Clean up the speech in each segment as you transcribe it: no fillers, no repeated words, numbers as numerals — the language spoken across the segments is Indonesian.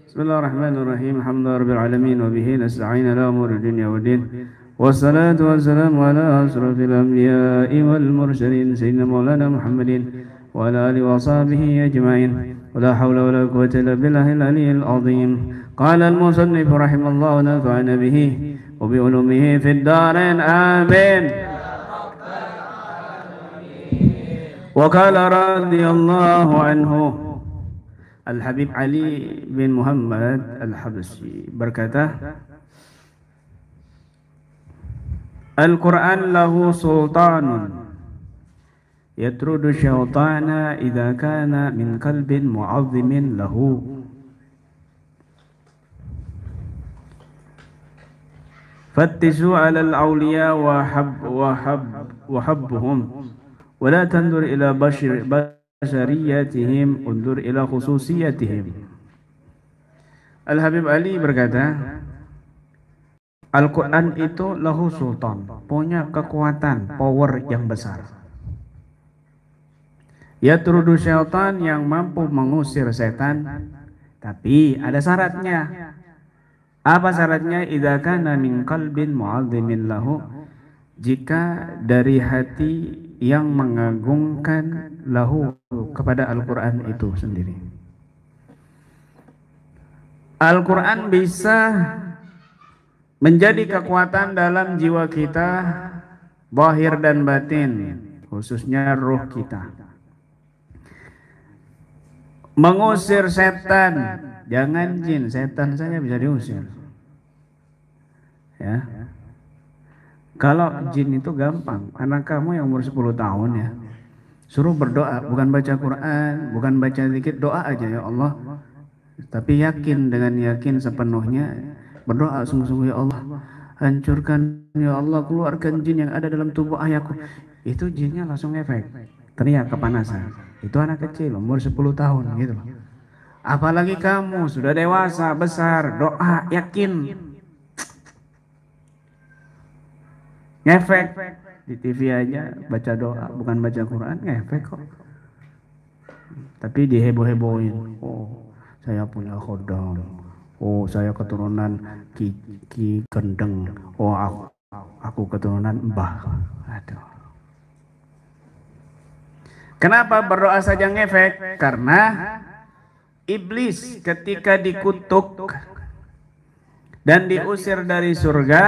Bismillahirrahmanirrahim. Alhamdulillahirabbil alamin wa bihi nasta'in ala umuri dunya waddin. Wassalatu wassalamu ala asrofil anbiya'i wal mursalin sayyidina maulana Muhammadin wa ala alihi wa sahbihi ajma'in. Wa la hawla wa la quwwata illa billahil aliyyil azim. Qala al-musannif rahimallahu nafa'ana bihi wa bi ulumihi fid darain. Amin. وقال رضي الله عنه Al-Habib Ali bin Muhammad Al-Habsyi berkata, Al-Quran lahu sultanun yatrudu syaitana idza kana min qalbin mu'azzimin lahu. Fattisu 'ala al-awliya wa habbuhum wa la tandur ila bashariyatihim, undur ila khususiyatihim. Al-Habib Ali berkata, Al-Quran itu lahu sultan, punya kekuatan, power yang besar. Yatrudu syaitan, yang mampu mengusir setan, tapi ada syaratnya. Apa syaratnya? Idza kana min qalbin mu'azzimin lahu, jika dari hati yang mengagungkan lahu, kepada Al-Quran itu sendiri. Al-Quran bisa menjadi kekuatan dalam jiwa kita, zahir dan batin, khususnya ruh kita. Mengusir setan, jangan jin, setan saja bisa diusir. Ya. Kalau jin itu gampang, anak kamu yang umur 10 tahun ya, suruh berdoa, bukan baca Quran, bukan baca zikir, doa aja, ya Allah. Tapi yakin, dengan yakin sepenuhnya, berdoa sungguh-sungguh, ya Allah, hancurkan, ya Allah, keluarkan jin yang ada dalam tubuh ayahku. Itu jinnya langsung efek, teriak kepanasan. Itu anak kecil, umur 10 tahun gitu loh. Apalagi kamu sudah dewasa, besar, doa, yakin. Ngefek di TV aja, baca doa bukan baca Quran, ngefek kok. Tapi diheboh-hebohin, oh saya punya khodam, oh saya keturunan Ki Gendeng, oh aku keturunan Mbah. Aduh. Kenapa berdoa saja ngefek? Karena iblis ketika dikutuk dan diusir dari surga,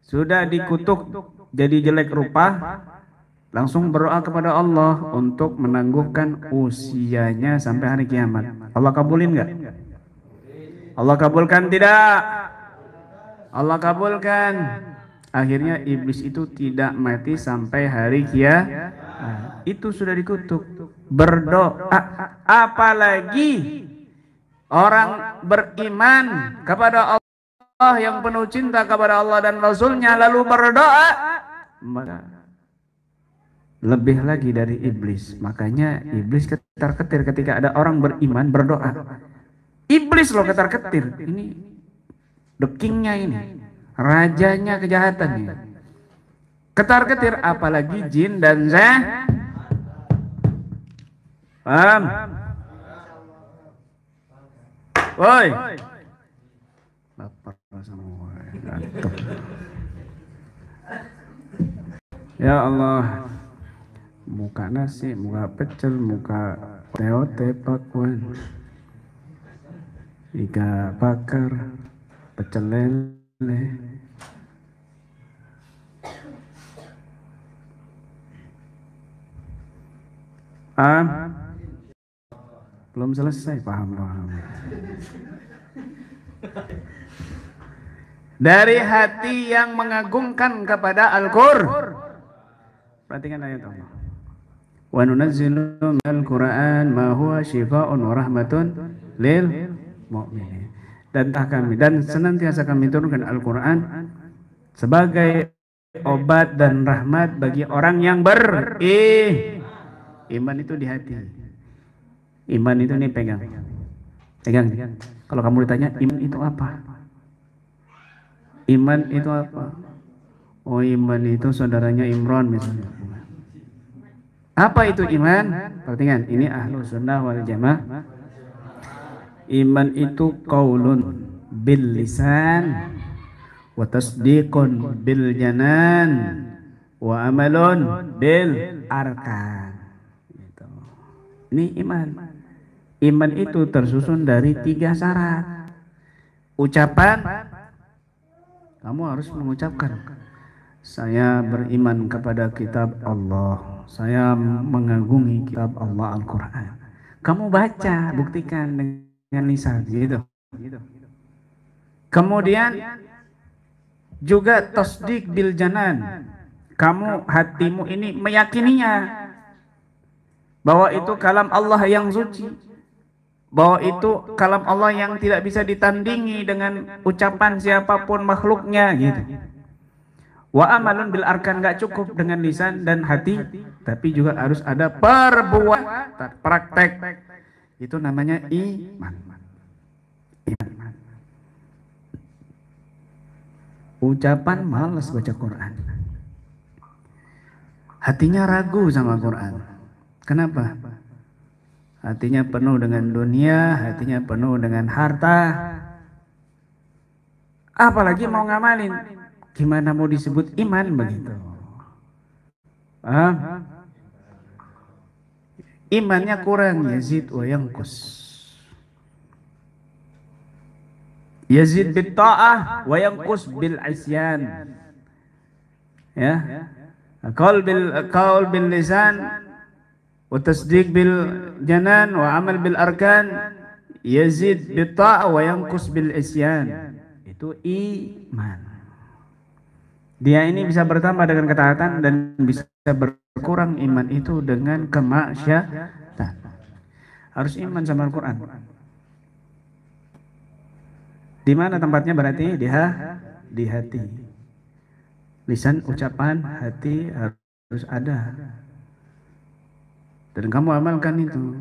sudah dikutuk jadi jelek rupa, langsung berdoa kepada Allah untuk menangguhkan usianya sampai hari kiamat. Allah kabulin nggak? Allah kabulkan tidak? Allah kabulkan. Akhirnya iblis itu tidak mati sampai hari kiamat. Itu sudah dikutuk. Berdoa, apalagi orang beriman kepada Allah, yang penuh cinta kepada Allah dan Rasulnya, lalu berdoa, maka lebih lagi dari iblis. Makanya iblis ketar-ketir ketika ada orang beriman berdoa. Iblis loh ketar-ketir. Ini the king-nya ini, rajanya kejahatan ini. Ketar-ketir, apalagi jin dan setan. Paham? Woi. Bapak semua. Ya Allah, muka nasi, muka pecel, muka teote pakuan, iga bakar, pecel lele. Belum selesai, paham. Dari hati yang mengagungkan kepada Al-Qur'an. Perhatikan ayat Allah. Wa nunazzilu minal Qur'an ma huwa syifaa'un wa rahmatun lil mu'minin. Dan senantiasa kami turunkan Al-Qur'an sebagai obat dan rahmat bagi orang yang iman. Itu di hati. Iman itu nih pegang. Kalau kamu ditanya iman itu apa? Iman itu apa? Oh, iman itu saudaranya Imran misalnya. Apa itu iman? Perhatikan, ini ahlu sunnah wal jamaah. Iman itu qaulun bil lisan wa tasdiqun bil janan wa amalun bil arkan. Gitu. Ini iman. Iman itu tersusun dari 3 syarat. Ucapan, kamu harus mengucapkan, saya beriman kepada kitab Allah, saya mengagumi kitab Allah Al-Quran. Kamu baca, buktikan dengan lisan, gitu. Kemudian juga tasdik bil janan, kamu hatimu ini meyakininya bahwa itu kalam Allah yang suci, bahwa itu kalam Allah yang tidak bisa ditandingi dengan ucapan siapapun makhluknya, gitu. Wa amalun bil arkan, gak cukup dengan lisan dan hati, tapi juga harus ada perbuatan, praktek. Itu namanya iman. Ucapan malas baca Quran, hatinya ragu sama Quran. Kenapa? Hatinya penuh dengan dunia, hatinya penuh dengan harta, apalagi mau ngamalin. Gimana mau disebut iman begitu? Imannya kurang, yazid wa yanqus. Yazid bil ta'ah wa yanqus bil isyan. Ya. Qaul bil lisan wa tasdiq bil janan wa amal bil arkan, yazid bil ta'ah wa yanqus bil isyan. Itu iman. Dia ini bisa bertambah dengan ketaatan dan bisa berkurang iman itu dengan kemaksiatan. Harus iman sama Al-Quran. Di mana tempatnya berarti? Di hati. Lisan, ucapan, hati harus ada. Dan kamu amalkan itu.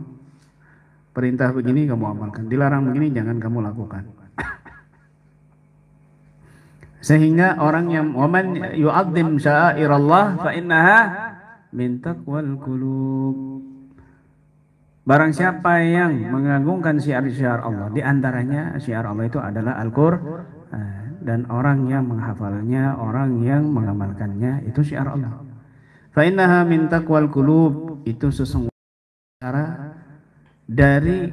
Perintah begini kamu amalkan, dilarang begini jangan kamu lakukan. Sehingga orang yang waman yu'adzim sya'airallah fa innaha min taqwal qulub. Barang siapa yang mengagungkan syiar-syiar Allah, di antaranya syiar Allah itu adalah Al-Qur'an, dan orang yang menghafalnya, orang yang mengamalkannya itu syiar Allah. Fa innaha min taqwal qulub, itu sesungguhnya cara dari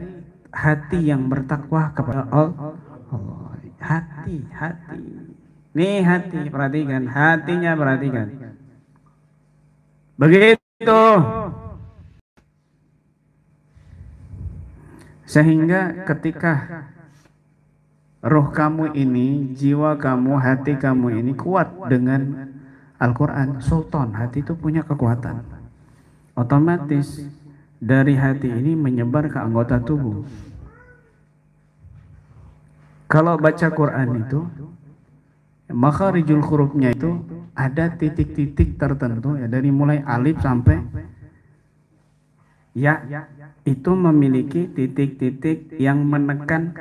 hati yang bertakwa kepada Allah. Hati. Nih hati, perhatikan, hatinya perhatikan. Begitu. Sehingga ketika roh kamu ini, jiwa kamu, hati kamu ini kuat dengan Al-Quran, sultan, hati itu punya kekuatan. Otomatis dari hati ini menyebar ke anggota tubuh. Kalau baca Quran itu, makharijul hurufnya itu ada titik-titik tertentu, ya, dari mulai alif sampai ya, itu memiliki titik-titik yang menekan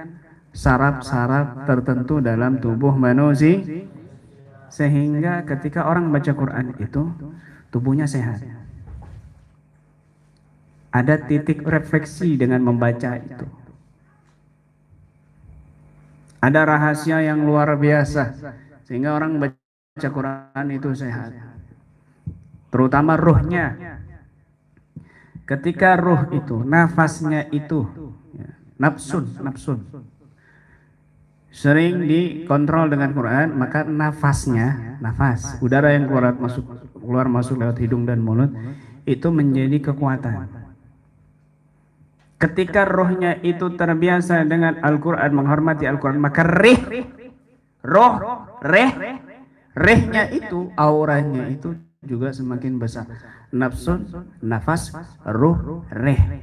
saraf-saraf tertentu dalam tubuh manusia, sehingga ketika orang baca Quran itu tubuhnya sehat. Ada titik refleksi dengan membaca itu. Ada rahasia yang luar biasa sehingga orang baca Quran itu sehat. Terutama ruhnya. Ketika ruh itu, nafasnya itu, nafsun, sering dikontrol dengan Quran, maka nafasnya, nafas, udara yang keluar masuk lewat hidung dan mulut, itu menjadi kekuatan. Ketika rohnya itu terbiasa dengan Al-Quran, menghormati Al-Quran, maka rehnya itu, auranya itu juga semakin besar. Nafsun, nafas, ruh, reh.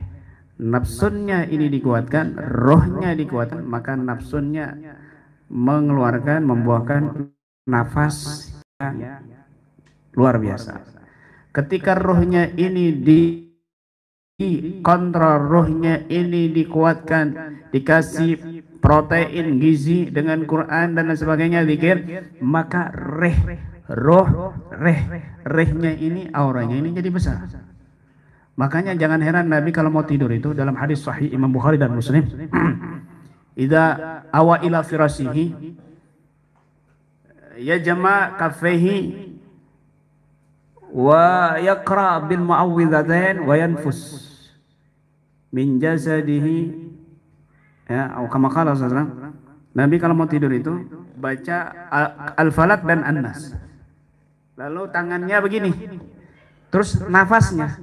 Nafsunnya ini dikuatkan, rohnya dikuatkan, maka nafsunnya mengeluarkan, membuahkan nafas yang luar biasa. Ketika rohnya ini dikontrol, rohnya ini dikuatkan, dikasih protein, gizi dengan Quran dan sebagainya, zikir, maka rehnya ini, auranya ini jadi besar. Makanya jangan heran Nabi kalau mau tidur itu, dalam hadis sahih Imam Bukhari dan Muslim, idza awa ila firashihi yajma kaffaihi wa yaqra bil mu'awwidzatain wa yanfus min jasadihi, ya, atau kama qala sallallahu. Nabi kalau mau tidur itu baca Al-Falaq dan An-Nas. Lalu tangannya begini. Terus nafasnya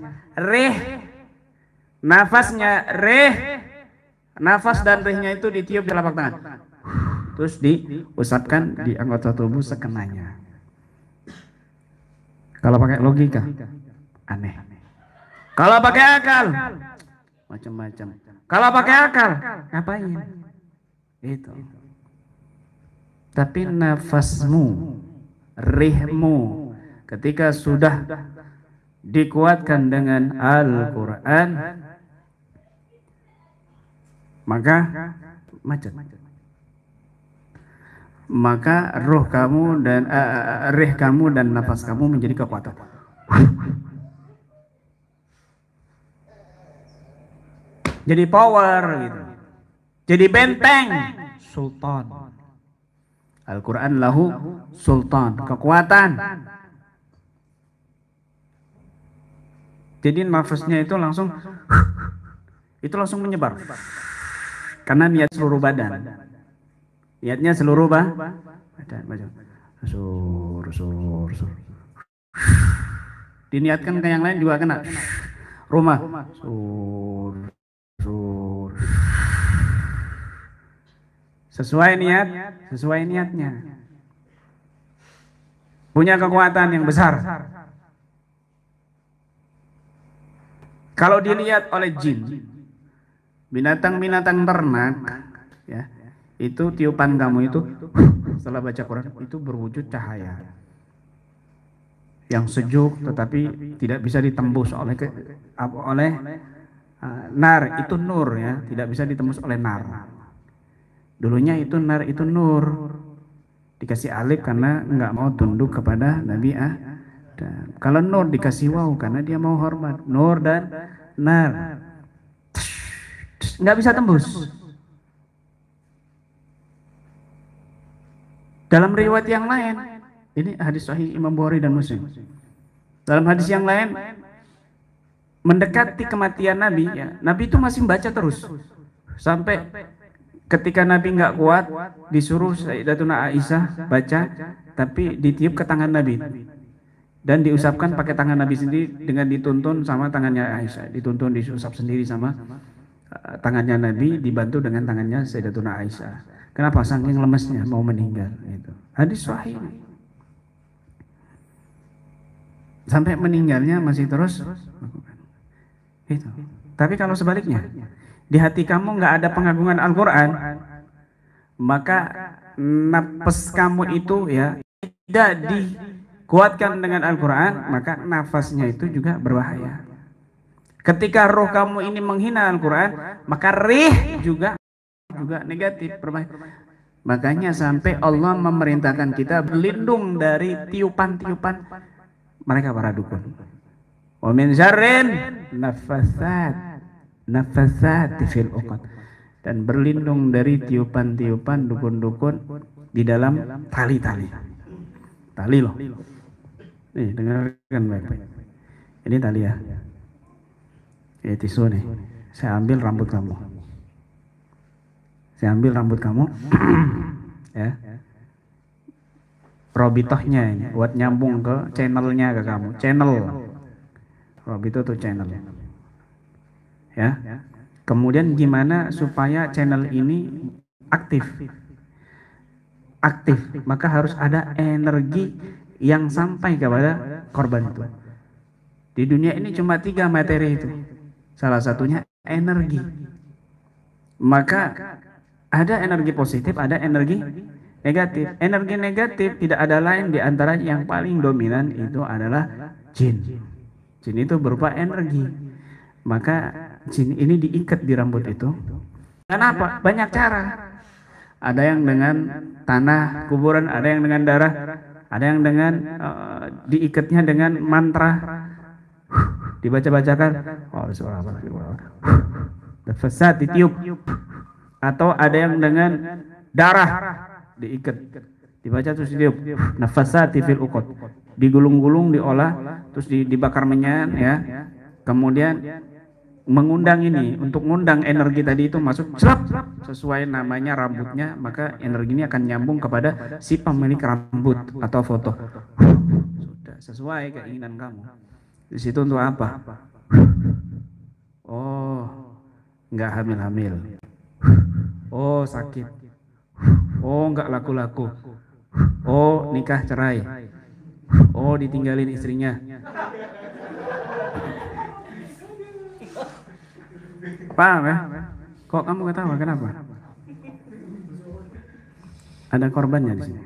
nafas dan rehnya itu ditiup di telapak tangan. Terus diusapkan di anggota tubuh sekenanya. Kalau pakai logika aneh. Kalau pakai akal macam-macam. Kalau pakai akal ngapain? Itu. Tapi nafasmu, rihmu ketika sudah dikuatkan dengan Al-Quran, maka roh kamu dan rih kamu dan nafas kamu menjadi kekuatan. Jadi power gitu. Jadi benteng, sultan. Al-Quran lahu sultan, kekuatan. Jadi nafasnya itu langsung menyebar. Karena niat seluruh badan. Niatnya seluruh badan. Sur. Diniatkan ke yang lain juga kena. Rumah. Sur. Sesuai niatnya. Punya kekuatan yang besar. Kalau dilihat oleh jin, binatang-binatang ternak, ya, itu tiupan kamu itu setelah baca Quran itu berwujud cahaya yang sejuk, tetapi tidak bisa ditembus oleh nar. Itu nur, ya, tidak bisa ditembus oleh nar. Dulunya itu nar, itu nur, dikasih alif karena nggak mau tunduk kepada Nabi Adam. Kalau nur dikasih waw karena dia mau hormat. Nur dan nar nggak bisa tembus. Dalam riwayat yang lain, ini hadis sahih Imam Bukhari dan Muslim. Dalam hadis yang lain, mendekati kematian Nabi, ya, Nabi itu masih membaca terus sampai ketika Nabi nggak kuat, disuruh Sayyidatuna Aisyah baca, tapi ditiup ke tangan Nabi dan diusapkan pakai tangan Nabi sendiri dengan dituntun sama tangannya Aisyah, dituntun diusap sendiri sama tangannya Nabi, dibantu dengan tangannya Sayyidatuna Aisyah. Kenapa? Saking lemesnya mau meninggal. Itu hadis sahih. Sampai meninggalnya masih terus melakukan itu. Tapi kalau sebaliknya, di hati kamu nggak ada pengagungan Al-Quran, maka nafas kamu itu, ya, tidak dikuatkan dengan Al-Quran, maka nafasnya itu juga berbahaya. Ketika roh kamu ini menghina Al-Quran, maka rih juga negatif, berbahaya. Makanya sampai Allah memerintahkan kita berlindung dari tiupan-tiupan mereka para dukun. Wa min syarrin nafasat fil uqad, dan berlindung dari tiupan-tiupan dukun-dukun di dalam tali-tali. Tali loh. Nih, dengarkan baik-baik. Ini tali, ya. Ya, tisu nih. Saya ambil rambut kamu. Ya. Robitohnya ini buat nyambung ke channelnya ke kamu. Channel. Robito tuh channel. Ya. Kemudian gimana supaya channel ini aktif? Maka harus ada energi yang sampai kepada korban itu. Di dunia ini cuma 3 materi itu. Salah satunya energi. Maka ada energi positif, ada energi negatif. Energi negatif tidak ada lain di antara yang paling dominan itu adalah jin. Jin itu berupa energi. Maka jin ini diikat di rambut itu. Kenapa? Banyak cara. Ada yang dengan tanah kuburan, ada yang dengan darah, ada yang dengan diikatnya dengan mantra, dibaca-bacakan. Nafasat ditiup. Atau ada yang dengan darah diikat, dibaca terus ditiup. Nafasati fil uqad. Digulung-gulung, diolah, terus dibakar menyan ya. Kemudian mengundang ini, untuk mengundang energi tadi itu masuk serap sesuai namanya rambutnya, maka energi ini akan nyambung kepada si pemilik rambut atau foto. Sudah sesuai keinginan kamu. Di situ untuk apa? Oh, nggak hamil-hamil. Oh, sakit. Oh, nggak laku-laku. Oh, nikah cerai. Oh, ditinggalin istrinya. Paham ya? Kok kamu ketawa? Kenapa? Ada korbannya di sini.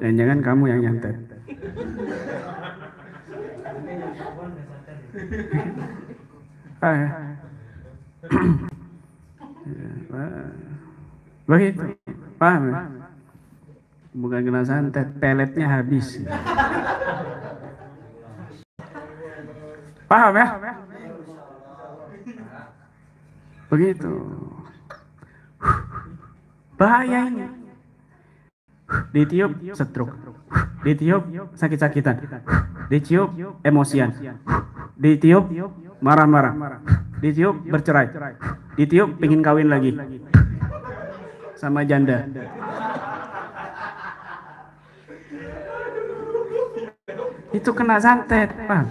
Jangan-jangan kamu yang nyantet. Ya. Begitu. Paham ya? Bukan kena santet, peletnya habis. Paham ya? Begitu. Bahaya ini. Ditiup stroke. Ditiup sakit-sakitan. Ditiup emosian. Ditiup marah-marah. Ditiup bercerai. Ditiup pingin kawin lagi sama janda. Itu kena santet, Pak.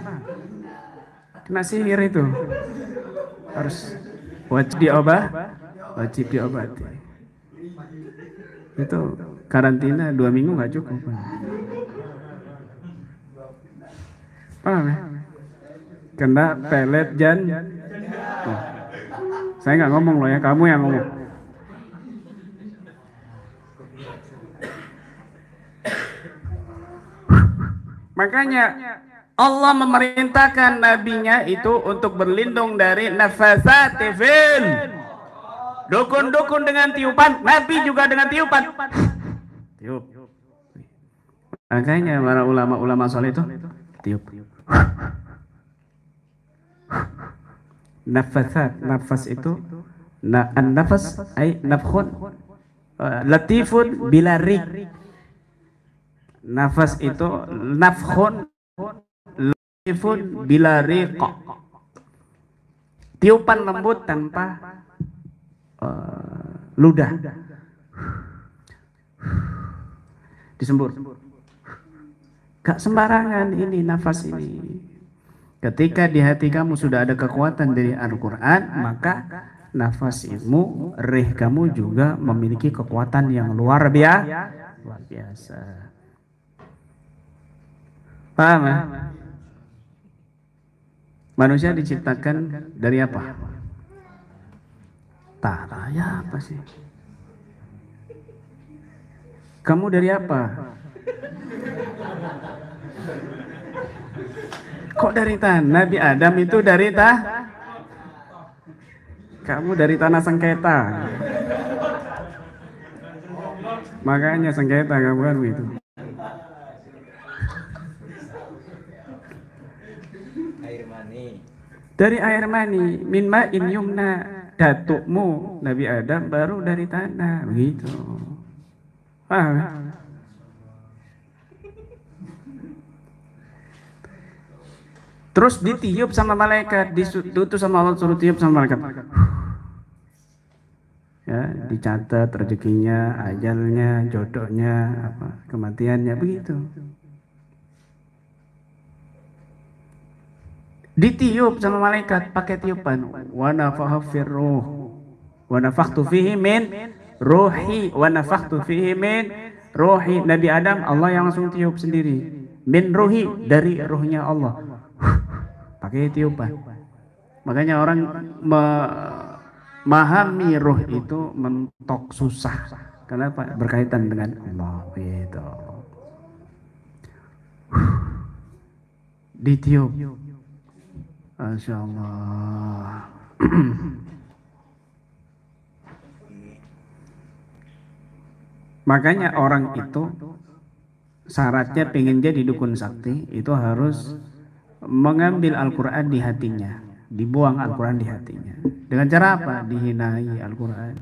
Kena sihir itu. Harus wajib diobati. Itu karantina 2 minggu nggak cukup. Paham ya? Kena pelet oh. Saya nggak ngomong loh ya, kamu yang ngomong. Makanya Allah memerintahkan nabinya itu untuk berlindung dari nafasati fil. Dukun-dukun dengan tiupan, nabi juga dengan tiupan. Tiup. Makanya para ulama-ulama soleh itu tiup. Nafasat, nafas itu an-nafas ay nafkhun latifun bila rik. Nafas itu nafkhun latifun bila riq. Tiupan lembut tanpa ludah. Disembur. Gak sembarangan ini nafas ini. Ketika di hati kamu sudah ada kekuatan dari Al-Quran, maka nafasmu, rih kamu juga memiliki kekuatan yang luar biasa. Paham ya? Manusia diciptakan dari apa? Tanah ya apa sih? Kamu dari apa? Kok dari tanah? Nabi Adam itu dari kamu dari tanah sengketa. Makanya sengketa kamu kan itu. Dari air mani, min ma'in yumna, datukmu Nabi Adam baru dari tanah, begitu. Terus ditiup sama malaikat, diutus sama Allah suruh tiup sama malaikat. Ya, dicatat rezekinya, ajalnya, jodohnya, kematiannya, begitu. Ditiup sama malaikat pakai tiupan. Wa nafakha firruh. Wa nafakhtu fihi min ruhi. Wa nafakhtu fihi min ruhi. Nabi Adam Allah yang langsung tiup sendiri. Min ruhi, dari ruhnya Allah. Pakai tiupan. Makanya orang memahami ruh itu mentok susah. Karena berkaitan dengan Allah gitu. Ditiup. Masya Allah. Makanya orang itu syaratnya pengen jadi dukun sakti itu harus mengambil Al-Quran di hatinya. dibuang Al-Quran di hatinya. Dengan cara apa? Dihinai Al-Quran,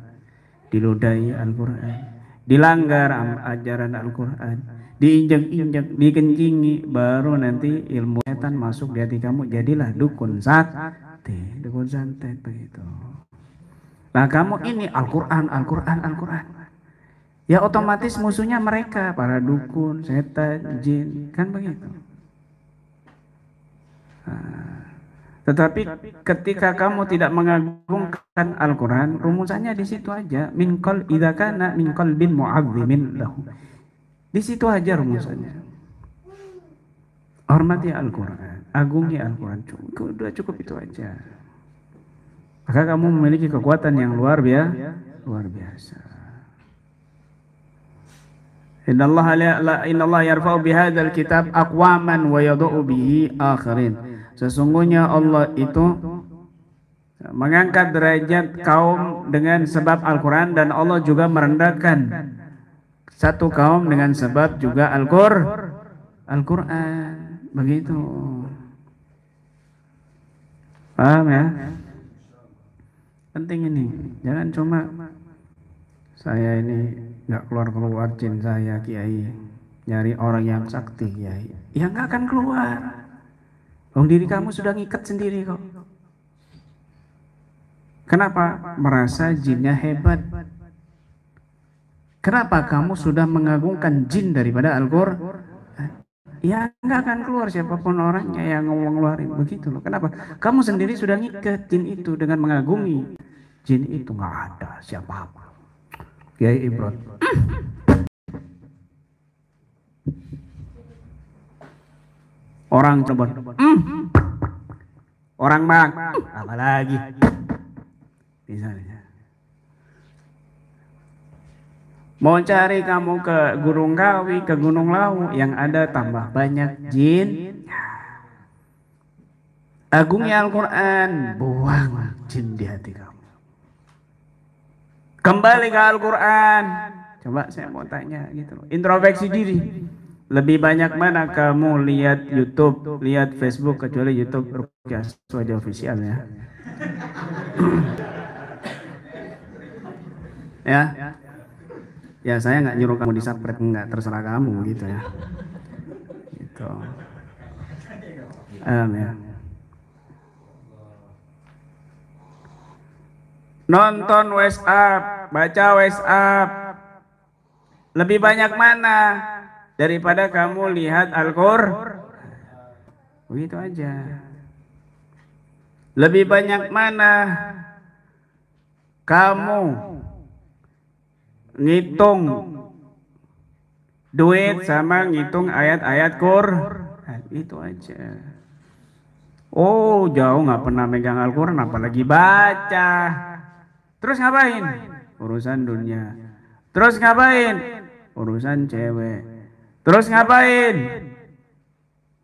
diludai Al-Quran, dilanggar ajaran Al-Quran, diinjak-injak, dikencingi, baru nanti ilmu setan masuk di hati kamu, jadilah dukun dukun santet begitu. Nah kamu ini Al-Quran, Al-Quran, Al-Quran, ya otomatis musuhnya mereka, para dukun, setan, jin, kan begitu. Tetapi ketika kamu tidak mengagungkan Al-Quran, rumusannya di situ aja. Min qal idza kana min qalbin mu'azzimin lahu. Di situ aja rumusannya. Hormati Al-Quran, agungi Al-Quran, cukup itu aja. Maka kamu memiliki kekuatan yang luar biasa. Innallaha yarfa'u bihadzal kitab aqwaman wa yad'u bihi akharin. Sesungguhnya Allah itu mengangkat derajat kaum dengan sebab Al-Quran, dan Allah juga merendahkan satu kaum dengan sebab juga Al-Quran. Begitu. Paham ya? Penting ini. Jangan cuma saya ini nggak keluar jin saya kiai, nyari orang yang sakti kiai. Ya nggak akan keluar. Diri kamu sudah ngikat sendiri kok. Kenapa? Merasa jinnya hebat. Kenapa kamu sudah mengagungkan jin daripada Al-Quran? Ya nggak akan keluar siapapun orangnya yang ngeluarin begitu loh. Kenapa? Kamu sendiri sudah ngikat jin itu dengan mengagumi jin itu. Nggak ada siapa-apa. Kiai Ibrahim. Orang coba, orang bang, apa lagi? Misalnya, mau cari kamu ke Gunung Kawi, ke Gunung Lawu, yang ada tambah banyak jin. Agungi Al-Quran, buang jin di hati kamu. Kembali ke Al-Quran. Coba saya mau tanya gitu loh, introspeksi diri. Lebih banyak mana kamu lihat YouTube, lihat Facebook, kecuali YouTube Ruqyah Aswaja official ya. Ya saya nggak nyuruh kamu disapret, nggak, terserah kamu gitu ya. Gitu. Ya. Nonton WhatsApp, baca WhatsApp, lebih banyak mana daripada kamu lihat Al-Quran? Begitu aja. Lebih banyak mana kamu ngitung duit sama ngitung ayat-ayat Quran? Itu aja. Oh jauh nggak pernah megang Al-Quran, apalagi baca. Terus ngapain? Urusan dunia. Terus ngapain? Urusan cewek. Terus ngapain?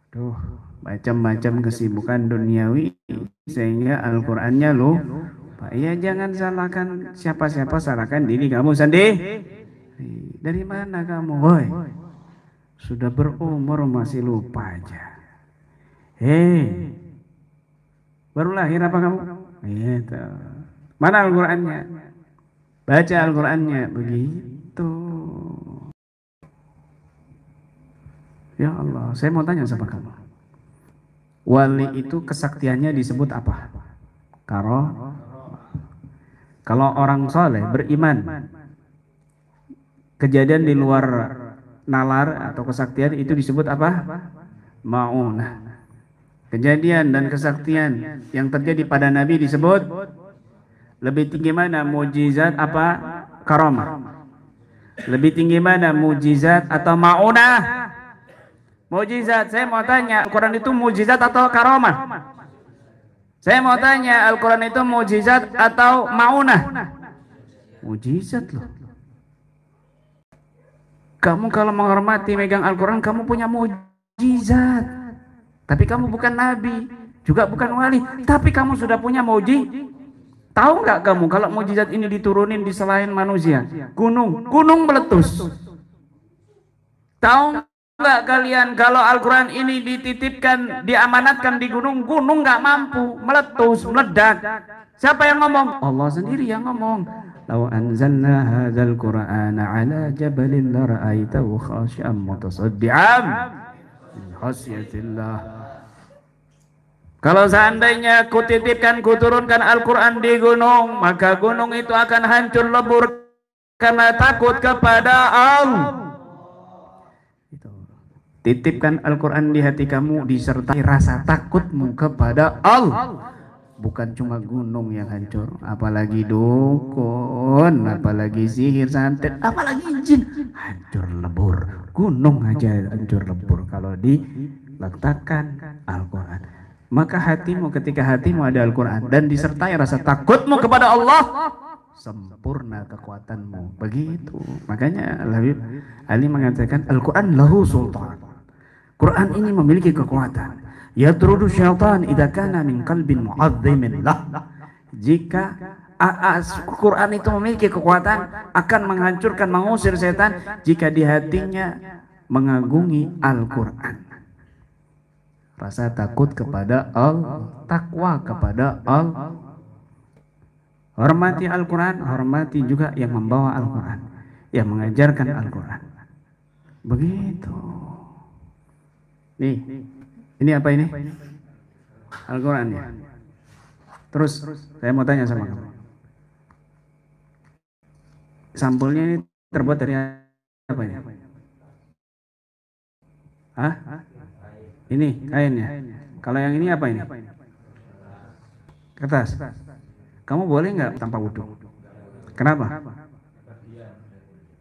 Duh, macam-macam kesibukan duniawi sehingga Al-Qurannya lupa. Ya jangan salahkan siapa-siapa, salahkan diri kamu sendiri. Dari mana kamu? Woi, sudah berumur masih lupa aja. Hei, baru lahir apa kamu? Gitu. Mana Al-Qurannya? Baca Al-Qurannya. Begitu. Ya Allah, saya mau tanya sama kamu. Wali itu kesaktiannya disebut apa? Kalau orang soleh beriman, kejadian di luar nalar atau kesaktian itu disebut apa? Ma'unah. Kejadian dan kesaktian yang terjadi pada Nabi disebut lebih tinggi mana, mujizat apa karamah? Lebih tinggi mana, mujizat atau ma'unah? Mujizat. Saya mau tanya, Al-Quran itu mujizat atau karamah? Saya mau tanya, Al-Quran itu mujizat atau ma'unah? Mujizat loh. Kamu kalau menghormati megang Al-Quran, kamu punya mujizat. Tapi kamu bukan nabi, juga bukan wali, tapi kamu sudah punya mujizat. Tahu nggak kamu kalau mujizat ini diturunin di selain manusia? Gunung meletus. Tahu enggak kalian kalau Al-Quran ini dititipkan, diamanatkan di gunung, gunung nggak mampu, meletus, meledak. Siapa yang ngomong? Allah sendiri yang ngomong. Lau anzalna hadzal Qur'ana ala jabalin la ra'aitahu khashi'an mutasaddian min khasyatillah. Kalau seandainya kutitipkan, kuturunkan Al-Quran di gunung, maka gunung itu akan hancur lebur karena takut kepada Allah. Titipkan Al-Quran di hati kamu disertai rasa takutmu kepada Allah. Bukan cuma gunung yang hancur, apalagi dukun, apalagi sihir santet, apalagi jin, hancur lebur. Gunung aja hancur lebur kalau diletakkan Al-Quran. Maka hatimu, ketika hatimu ada Al-Quran dan disertai rasa takutmu kepada Allah, sempurna kekuatanmu. Begitu. Makanya Habib Ali mengatakan Al-Quran lahu sultan. Quran ini memiliki kekuatan. Yatrudu syaitan idza kana min qalbin mu'azzimin lah. Jika Quran itu memiliki kekuatan, akan menghancurkan, mengusir setan jika di hatinya mengagungi Al-Quran. Rasa takut kepada Allah, takwa kepada Allah. Hormati Al-Quran, hormati juga yang membawa Al-Quran, yang mengajarkan Al-Quran. Begitu. Nih, ini apa ini? Al-Quran ya. Terus saya mau tanya sama kamu. Sampulnya ini terbuat dari apa ini? Hah? Ini kainnya. Kalau yang ini apa ini? Kertas. Kamu boleh nggak tanpa wudhu? Kenapa?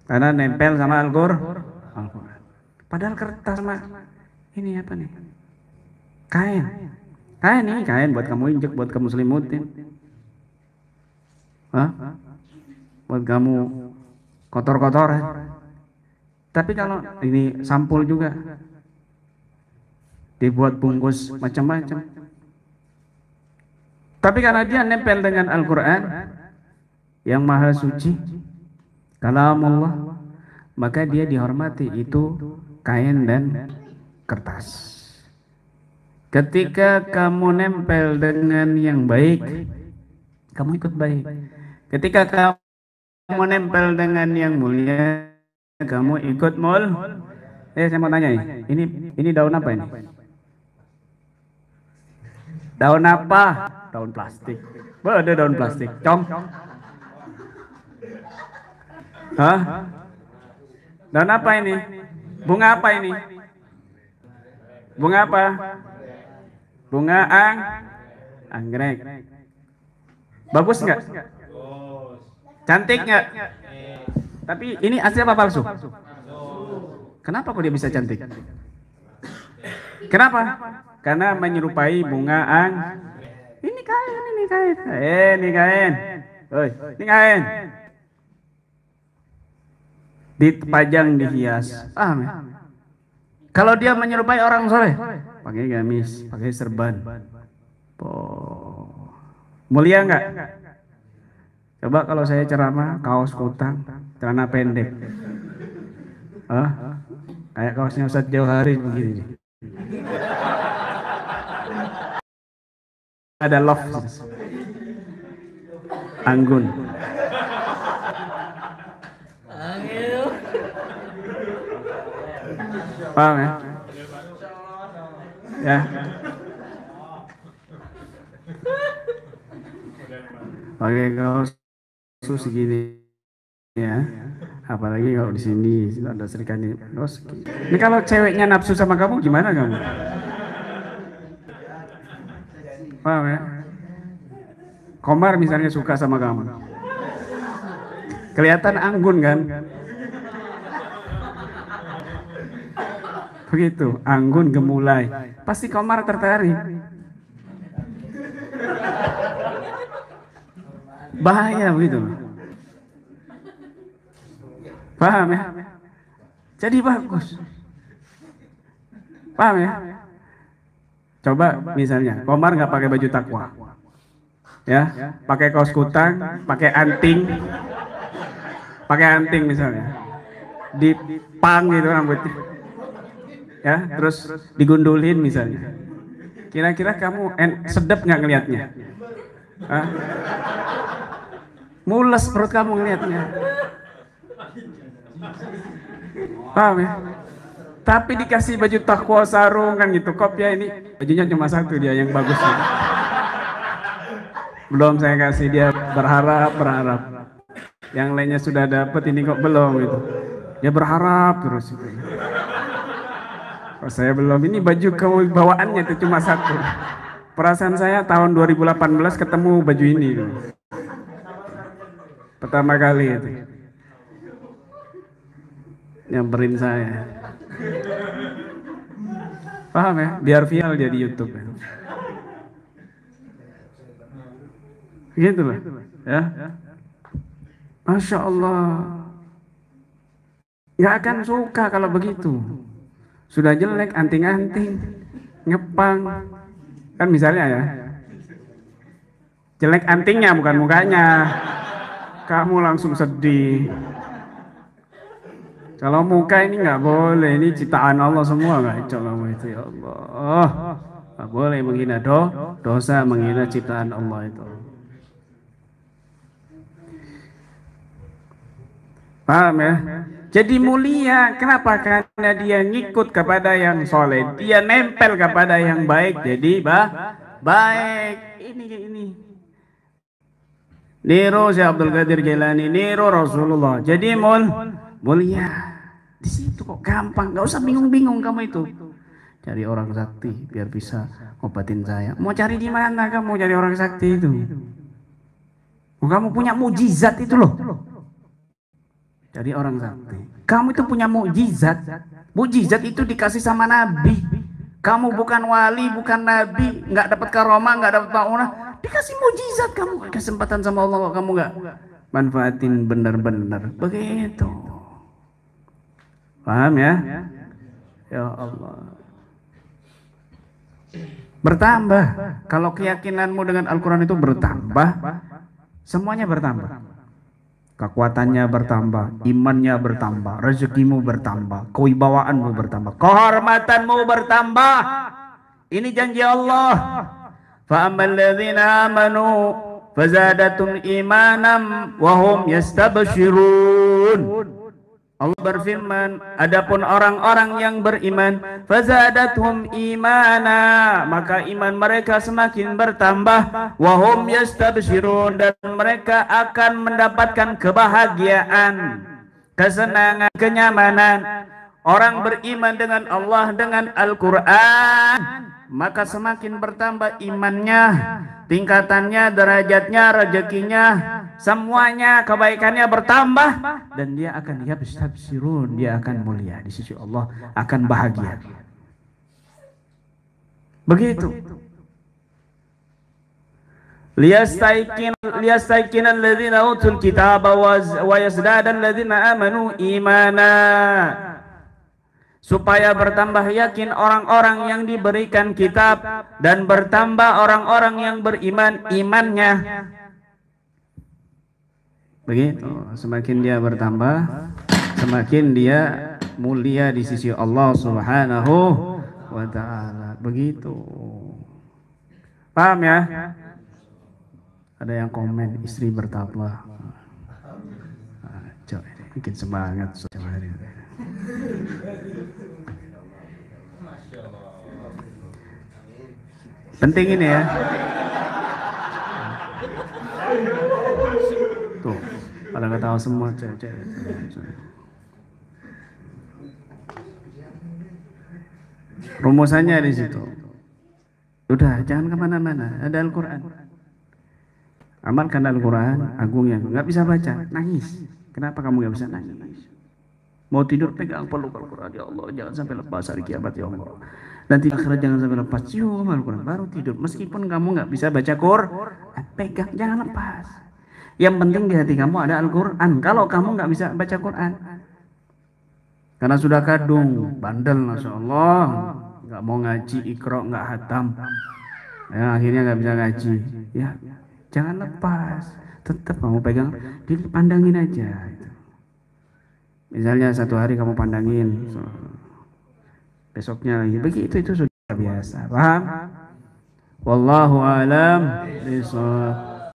Karena nempel sama Al-Quran. Padahal kertas mah ini apa nih? Kain. Kain ini kain buat kamu injek, buat kamu selimutin. Hah? Buat kamu kotor-kotoran. Tapi kalau ini sampul juga, dibuat bungkus macam-macam. Tapi karena dia nempel dengan Al-Quran yang maha suci, kalamullah, maka dia dihormati. Itu kain dan kertas. Ketika kamu nempel dengan yang baik, kamu ikut baik. Ketika kamu nempel dengan yang mulia, kamu ikut saya mau tanya nih, ini daun apa ini? Daun apa? Daun plastik. Ada daun plastik. Cong. Hah? Daun apa ini? Bunga apa ini? Bunga apa? Bunga anggrek. Bagus nggak? Cantik nggak? Tapi ini asli apa palsu? Kenapa kok dia bisa cantik? Kenapa? Karena menyerupai bunga Ini kain. Ini kain. Oi, ini kain. Dipajang, dihias. Kalau dia menyerupai orang soleh, pakai gamis, pakai serban. Mulia nggak? Coba kalau saya ceramah, kaos kutang, celana pendek. Kayak kaosnya Ustadz Jauhari begini. Ada love. Anggun. Paham ya? Ya. Pakai kaos segini ya. Apalagi kalau di sini ada serikani. Ini kalau ceweknya nafsu sama kamu gimana kamu? Paham ya? Komar misalnya suka sama kamu. Kelihatan anggun kan? Begitu, anggun gemulai. Pasti Komar tertarik. Bahaya begitu. Paham ya? Jadi bagus. Paham ya? Coba misalnya, Komar nggak pakai baju takwa. Ya, pakai kaos kutang, pakai anting. Pakai anting misalnya. Dipang gitu rambutnya. ya, terus digundulin misalnya. Kira-kira kamu sedap nggak ngelihatnya? Hah? Mules perut kamu ngelihatnya. Paham ya? Tapi dikasih baju takwa sarung kan gitu. Kop ya, ini bajunya cuma satu dia yang bagus. Belum saya kasih, dia berharap. Yang lainnya sudah dapat, ini kok belum gitu. Dia berharap terus itu. Oh, saya belum, ini baju kamu bawaannya itu cuma satu. Perasaan saya tahun 2018 ketemu baju ini gitu. Pertama kali itu. Nyamperin saya. Paham ya? Biar viral dia di YouTube ya. Gitu loh ya. Masya Allah, nggak akan suka kalau begitu. Sudah jelek, anting-anting, ngepang, kan misalnya ya. Jelek antingnya bukan mukanya, kamu langsung sedih. Kalau muka ini nggak boleh, ini ciptaan Allah semua, nggak coba itu ya Allah. Nggak boleh menghina dosa, menghina ciptaan Allah itu. Paham ya? Jadi mulia, kenapa? Karena dia ngikut kepada yang soleh, dia nempel kepada yang baik, jadi baik. Ini. Niru Syekh Abdul Qadir Jailani, niru Rasulullah. Jadi mulia. Di situ kok gampang, nggak usah bingung-bingung kamu itu. Cari orang sakti biar bisa ngobatin saya. Mau cari di mana kamu cari orang sakti itu? Kamu punya mujizat itu loh. Jadi orang sakti. Kamu itu punya mukjizat. Mukjizat itu dikasih sama Nabi. Kamu bukan wali, bukan Nabi, nggak dapat karomah, nggak dapat maunah, dikasih mukjizat kamu, kesempatan sama Allah, kamu nggak manfaatin benar-benar. Begitu. Paham ya? Ya Allah. Bertambah. Kalau keyakinanmu dengan Al-Quran itu bertambah, semuanya bertambah. Kekuatannya bertambah, imannya bertambah, rezekimu bertambah, kewibawaanmu bertambah, kehormatanmu bertambah. Ini janji Allah. Fa ammal ladzina amanu fazadatum imanam wa hum yastabshirun. Allah berfirman, adapun orang-orang yang beriman, fazadathum imana, maka iman mereka semakin bertambah, wa hum yastabshirun, dan mereka akan mendapatkan kebahagiaan, kesenangan, kenyamanan. Orang beriman dengan Allah, dengan Al-Quran, maka semakin bertambah imannya, tingkatannya, derajatnya, rezekinya, semuanya kebaikannya bertambah, dan dia akan yabstabsirun, dia akan mulia di sisi Allah, akan bahagia. Begitu. Liyastaikin alladzina utul kitaba wa yazdada alladzina amanu imana, supaya bertambah yakin orang-orang yang diberikan kitab dan bertambah orang-orang yang beriman imannya. Begitu, semakin dia bertambah, semakin dia mulia di sisi Allah Subhanahu wa ta'ala. Begitu. Paham ya? Ada yang komen, istri bertakwa. Coba bikin semangat. Penting ini ya. Tuh, pada nggak tahu semua cewek. Rumusannya di situ. Udah, jangan kemana-mana. Ada Al-Quran. Amalkan Al-Quran agung yang nggak bisa baca, nangis. Kenapa kamu nggak bisa nangis? Mau tidur pegang peluk Al-Quran, ya Allah, jangan sampai lepas hari kiamat ya Allah. Nanti akhirat jangan sampai lepas, cium Al-Quran baru tidur. Meskipun kamu nggak bisa baca Quran, pegang, jangan lepas. Yang penting di hati kamu ada Al-Quran. Kalau kamu nggak bisa baca Quran, karena sudah kadung, bandel, masya Allah, nggak mau ngaji, ikro nggak hatam, ya akhirnya nggak bisa ngaji. Ya, jangan lepas, tetap kamu pegang, dipandangin aja. Misalnya satu hari kamu pandangin, besoknya lagi begitu, itu sudah biasa. Paham? Wallahu alam bishawab.